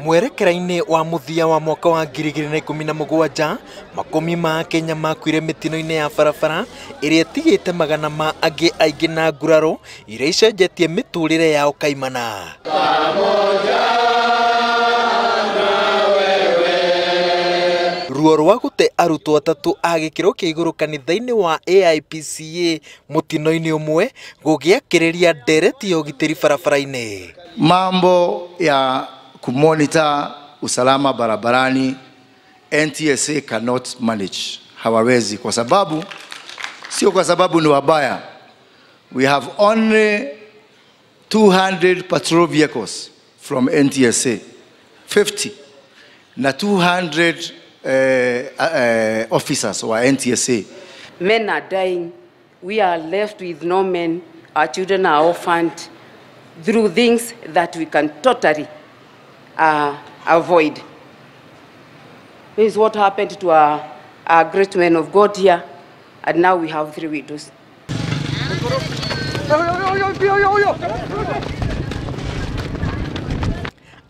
Mwerekera-inĩ wa muthia wa mwaka wa 2017 makumi ma Kenya makuire mitino-inĩ ya barabara ĩrĩa ĩtigĩte magana ma angĩ aingĩ na nguraro iria icenjetie mĩtũrĩre yao kaimana. Ruo rwa gũte arutwo atatũ a gĩkĩro kĩa igũrũ kanitha-inĩ wa AIPCA mutino-inĩ ũmwe gũgĩakĩrĩria ndereti ya ũgitĩri barabara-inĩ. Mambo ya kumonitor usalama barabarani NTSA cannot manage. Hawawezi kwa sababu, sio kwa sababu ni wabaya. We have only 200 patrol vehicles from NTSA, 50 na 200 officers wa NTSA. Men are dying. We are left with no men. Our children are orphaned through things that we can totally avoid. This is what happened to our great men of God here, and now we have 3 widows.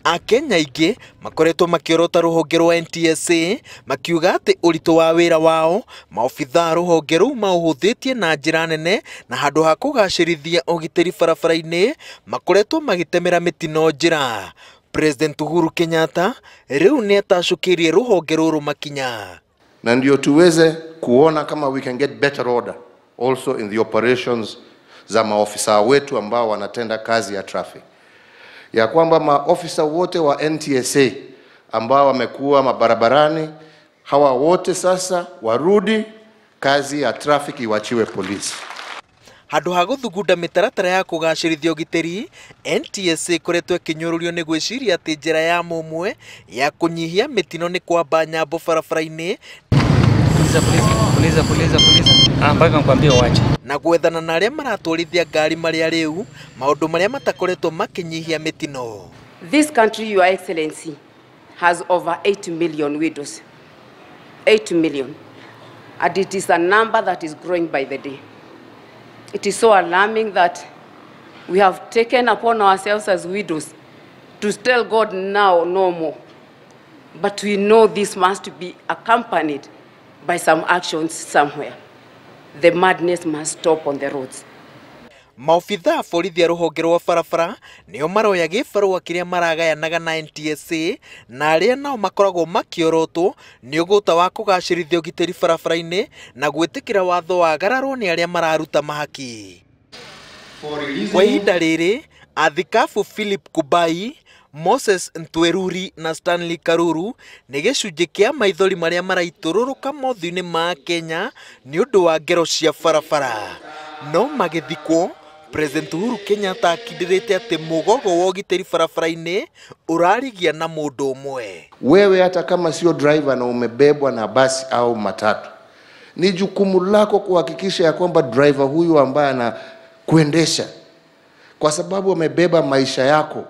Akenya aingĩ makoretwo makiorota rũhonge rwa NTSA makiuga atĩ ũritũ wa wĩra wao maobithaa rũhonge rũu maũhũthĩtie na njĩra nene na handũ ha kũgacĩrithia ũgitĩri barabara-inĩ makoretwo magĩtemera mĩtino njĩra. President Uhuru Kenyatta rĩu nĩ atacũkĩrie rũhonge rũrũ makinya. Na ndio tuweze kuona kama we can get better order also in the operations za maofisa wetu ambao wanatenda kazi ya traffic. Ya kwamba maofisa wote wa NTSA ambao wamekuwa mabarabarani, hawa wote sasa warudi kazi ya traffic iwachiwe polisi. Handũ ha gũthugunda mĩtaratara ya kũgacĩrithia ũgitĩri, NTSA ĩkoretwo ĩkĩnyũrũrio nĩ gwĩciria atĩ njĩra ya mũmwe ya kũnyihia mĩtino nĩ kwamba nyambo barabara-inĩ mpaka nikwambie uache na gwethana na arĩa maratwarithia ngari marĩa rĩu maũndũ marĩa matakoretwo makĩnyihia mĩtino. This country, Your Excellency, has over 8 million widows. 8 million. And it is a number that is growing by the day. It is so alarming that we have taken upon ourselves as widows to tell God now no more. But we know this must be accompanied by some actions somewhere. The madness must stop on the roads. Maobithaa borithi a rũhonge rwa barabara nĩo maroya gĩbarũa kĩrĩa maragayanaga na NTSA na arĩa nao makoragwo makiorotwo nĩ ũgũta wa kũgacĩrithia ũgitĩri barabara-inĩ na gwĩtĩkĩra watho wagararwo nĩ arĩa mararuta mahaki. Kwa ihinda rĩrĩ, athikabu Philip Kubai, Moses Ntweruri na Stanley Karuru nĩ gĩcunjĩ kĩa maithori marĩa maraitũrũrũka mothiũ-inĩ ma Kenya nĩ ũndũ wa ngero cia barabara. No magĩthikwo, President Uhuru Kenyatta akindĩrĩte atĩ mũgogo wa ũgitĩri barabara-inĩ ũrarigia na mũndũ ũmwe. Wewe hata kama sio driver na umebebwa na basi au matatu, ni jukumu lako kuhakikisha ya kwamba driver huyu ambaye anakuendesha kwa sababu amebeba maisha yako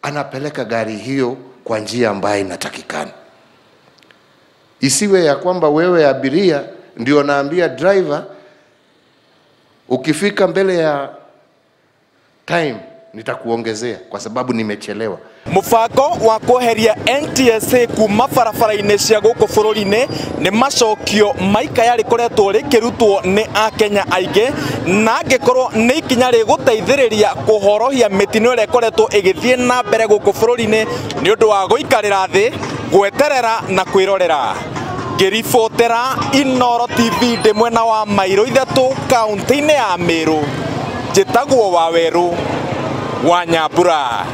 anapeleka gari hiyo kwa njia ambayo inatakikana. Isiwe ya kwamba wewe abiria ndio naambia driver ukifika mbele ya time nitakuongezea kwa sababu nimechelewa. Mũbango wa kweheria NTSA kuma barabara-inĩ cia gũkũ bũrũri-inĩ nĩ macokio maikaya rĩkoretwo rĩkĩrutwo nĩ Akenya aingĩ na angĩkorwo nĩ ikinya rĩgũteithĩrĩria kũhorohia mĩtino ĩrĩa ĩkoretwo ĩgĩthiĩ na mbere gũkũ bũrũri-inĩ nĩ ũndũ wa gũikarĩra thĩ, gweterera na kwĩrorera. Ngĩribotera Inooro TV ndĩ mwena wa Mairo ithatũ kaunti-inĩ ya Meru, njĩtagwo Waweru wa Nyambura.